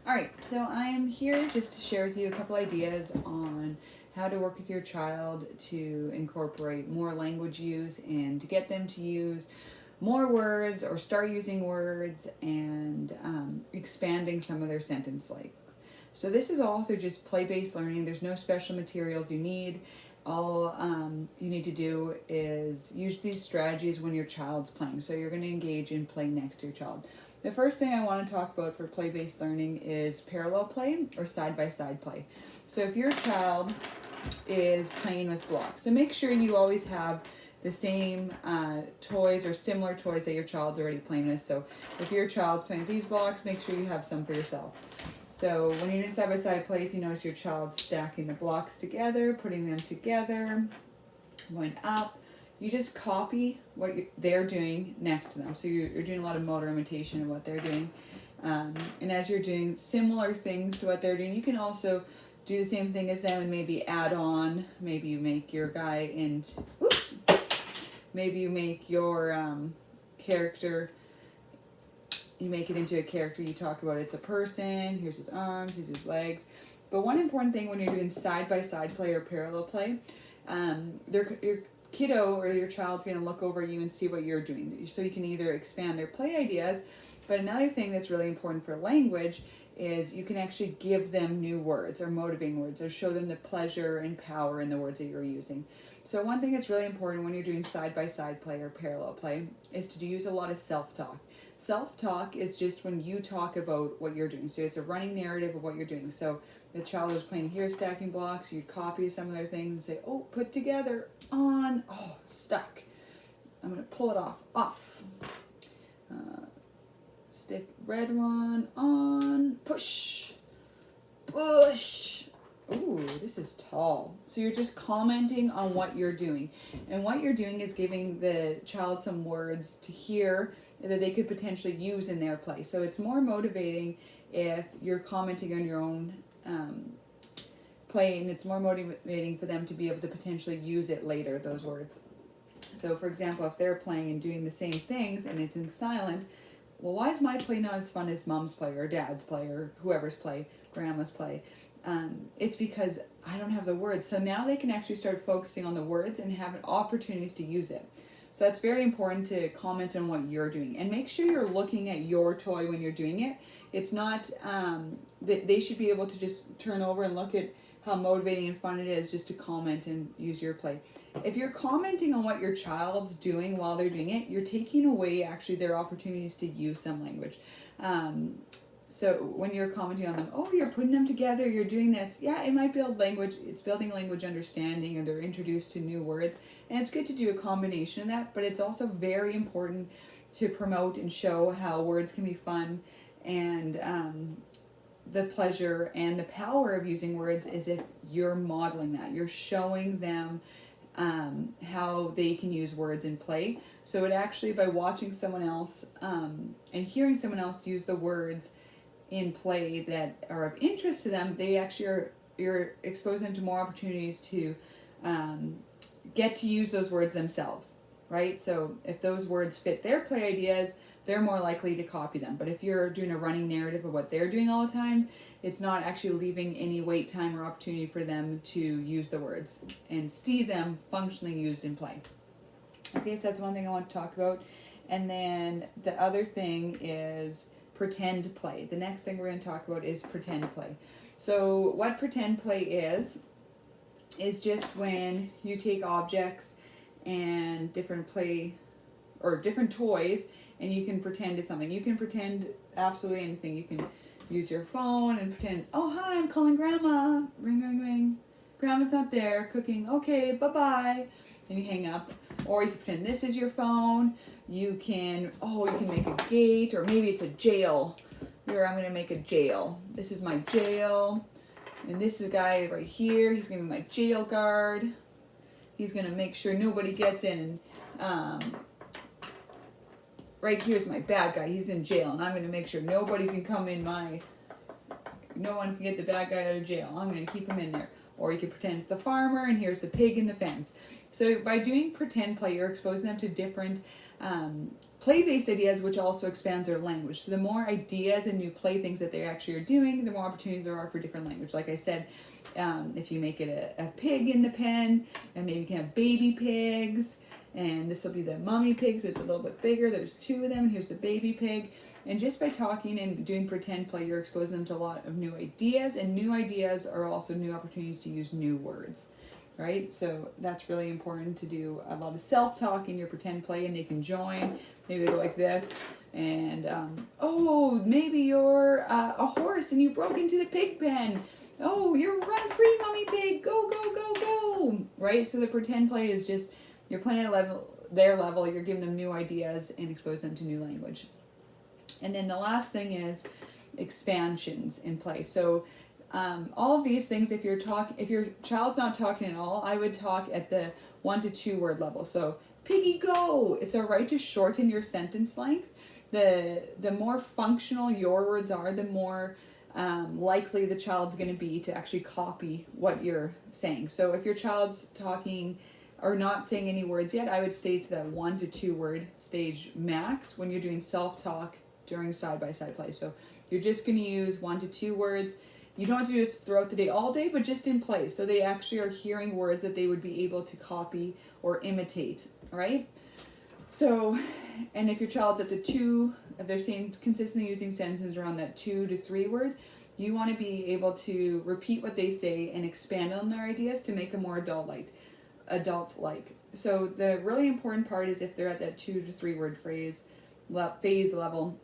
Alright, so I am here just to share with you a couple ideas on how to work with your child to incorporate more language use and to get them to use more words or start using words and expanding some of their sentence length. So this is all through just play-based learning. There's no special materials you need. All you need to do is use these strategies when your child's playing. So you're going to engage in play next to your child. The first thing I want to talk about for play-based learning is parallel play or side-by-side play. So if your child is playing with blocks, so make sure you always have the same toys or similar toys that your child's already playing with. So if your child's playing with these blocks, make sure you have some for yourself. So when you're doing side-by-side play, if you notice your child stacking the blocks together, putting them together, going up, you just copy what they're doing next to them. So you're doing a lot of motor imitation of what they're doing. And as you're doing similar things to what they're doing, you can also do the same thing as them and maybe add on. Maybe you make your guy into, maybe you make your character, you make it into a character. You talk about it's a person, here's his arms, here's his legs. But one important thing when you're doing side-by-side play or parallel play, your kiddo or your child's going to look over you and see what you're doing. So you can either expand their play ideas, but another thing that's really important for language is you can actually give them new words or motivating words or show them the pleasure and power in the words that you're using. So one thing that's really important when you're doing side-by-side play or parallel play is to use a lot of self-talk. Self-talk is just when you talk about what you're doing. So it's a running narrative of what you're doing. So the child is playing here, stacking blocks, you'd copy some of their things and say, oh, put together, on, oh, stuck. I'm going to pull it off. Stick red one, on, push, push. Ooh, this is tall. So you're just commenting on what you're doing. And what you're doing is giving the child some words to hear that they could potentially use in their play. So it's more motivating if you're commenting on your own play, and it's more motivating for them to be able to potentially use it later, those words. So for example, if they're playing and doing the same things and it's in silent, well, why is my play not as fun as mom's play or dad's play or whoever's play, grandma's play? It's because I don't have the words. So now they can actually start focusing on the words and have opportunities to use it. So that's very important to comment on what you're doing. And make sure you're looking at your toy when you're doing it. It's not, they should be able to just turn over and look at how motivating and fun it is just to comment and use your play. If you're commenting on what your child's doing while they're doing it, you're taking away actually their opportunities to use some language. So when you're commenting on them, oh, you're putting them together, you're doing this. Yeah, it might build language. It's building language understanding, or they're introduced to new words. And it's good to do a combination of that, but it's also very important to promote and show how words can be fun, and the pleasure and the power of using words is if you're modeling that. You're showing them how they can use words in play. So it actually, by watching someone else and hearing someone else use the words in play that are of interest to them, they actually you're exposing them to more opportunities to get to use those words themselves, right? So if those words fit their play ideas, they're more likely to copy them. But if you're doing a running narrative of what they're doing all the time, it's not actually leaving any wait time or opportunity for them to use the words and see them functionally used in play. Okay, so that's one thing I want to talk about. And then the other thing is pretend play. The next thing we're going to talk about is pretend play. So what pretend play is just when you take objects and different play or different toys and you can pretend it's something. You can pretend absolutely anything. You can use your phone and pretend, oh, hi, I'm calling grandma. Ring, ring, ring. Grandma's not there, cooking. Okay, bye-bye. And you hang up. Or you can pretend this is your phone. You can make a gate, or maybe it's a jail. Here, I'm going to make a jail. This is my jail. And this is a guy right here. He's going to be my jail guard. He's going to make sure nobody gets in. And right here's my bad guy. He's in jail. And I'm going to make sure nobody can come in no one can get the bad guy out of jail. I'm going to keep him in there. Or you can pretend it's the farmer, and here's the pig in the fence. So by doing pretend play, you're exposing them to different Play-based ideas, which also expands their language. So the more ideas and new play things that they actually are doing, the more opportunities there are for different language. Like I said, if you make it a pig in the pen, and maybe you can have baby pigs, and this will be the mommy pig, so it's a little bit bigger. There's 2 of them, and here's the baby pig. And just by talking and doing pretend play, you're exposing them to a lot of new ideas, and new ideas are also new opportunities to use new words, right? So that's really important to do a lot of self-talk in your pretend play, and they can join. Maybe they go like this, and oh, maybe you're a horse and you broke into the pig pen. Oh, you're run free, mommy pig, go, go, go, go, right? So the pretend play is just, you're playing at their level, you're giving them new ideas and expose them to new language. And then the last thing is expansions in play. So all of these things, if your child's not talking at all, I would talk at the 1 to 2 word level. So piggy go, it's all right to shorten your sentence length. The more functional your words are, the more likely the child's going to be to actually copy what you're saying. So if your child's talking or not saying any words yet, I would stay to that 1 to 2 word stage max when you're doing self-talk during side-by-side play. So you're just going to use 1 to 2 words. You don't have to do this throughout the day all day, but just in play. So they actually are hearing words that they would be able to copy or imitate, right? So, and if your child's at the 2, if they're saying consistently using sentences around that 2 to 3 word, you want to be able to repeat what they say and expand on their ideas to make them more adult-like. So the really important part is if they're at that 2 to 3 word phase level,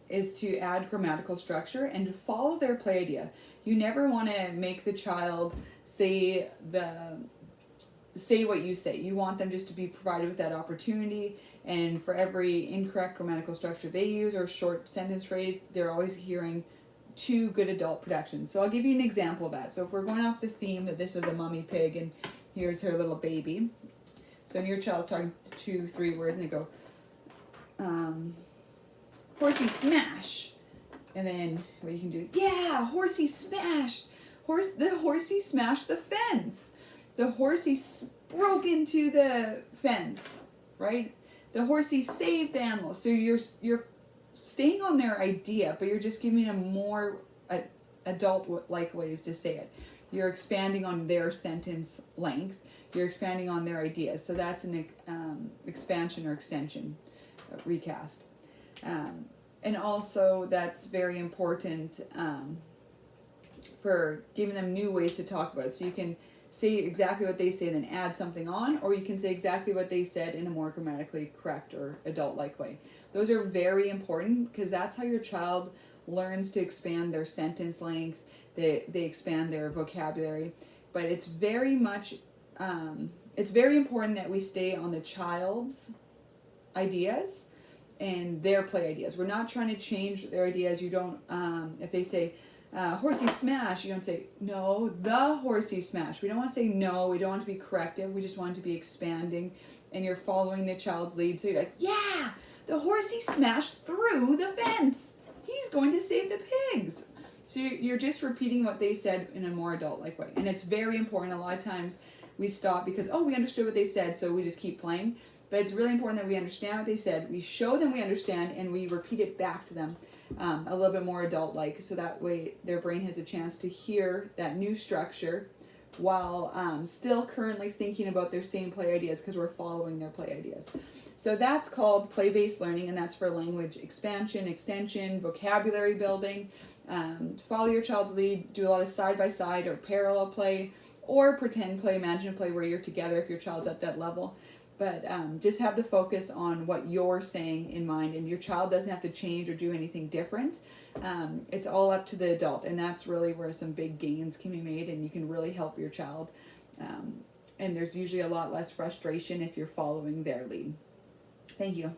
is to add grammatical structure and to follow their play idea. You never want to make the child say what you say. You want them just to be provided with that opportunity, and for every incorrect grammatical structure they use or short sentence phrase, they're always hearing 2 good adult productions. So I'll give you an example of that. So if we're going off the theme that this was a mommy pig and here's her little baby. So when your child's talking 2, 3 words and they go, horsey smash. And then what you can do, yeah, horsey smashed. The horsey smashed the fence. The horsey broke into the fence, right? The horsey saved the animal. So you're staying on their idea, but you're just giving them more adult-like ways to say it. You're expanding on their sentence length. You're expanding on their ideas. So that's an expansion or extension, recast. And also that's very important for giving them new ways to talk about it. So you can say exactly what they say and then add something on, or you can say exactly what they said in a more grammatically correct or adult-like way. Those are very important because that's how your child learns to expand their sentence length. They expand their vocabulary. But it's very much, it's very important that we stay on the child's ideas and their play ideas. We're not trying to change their ideas. You don't, if they say, horsey smash, you don't say, no, the horsey smash. We don't want to say no, we don't want to be corrective, we just want to be expanding, and you're following the child's lead. So you're like, yeah, the horsey smashed through the fence. He's going to save the pigs. So you're just repeating what they said in a more adult-like way. And it's very important. A lot of times we stop because, oh, we understood what they said, so we just keep playing. But it's really important that we understand what they said, we show them we understand, and we repeat it back to them a little bit more adult-like, so that way their brain has a chance to hear that new structure while still currently thinking about their same play ideas because we're following their play ideas. So that's called play-based learning, and that's for language expansion, extension, vocabulary building. Follow your child's lead, do a lot of side-by-side or parallel play, or pretend play, imagine play where you're together if your child's at that level. But just have the focus on what you're saying in mind, and your child doesn't have to change or do anything different. It's all up to the adult, and that's really where some big gains can be made, and you can really help your child. And there's usually a lot less frustration if you're following their lead. Thank you.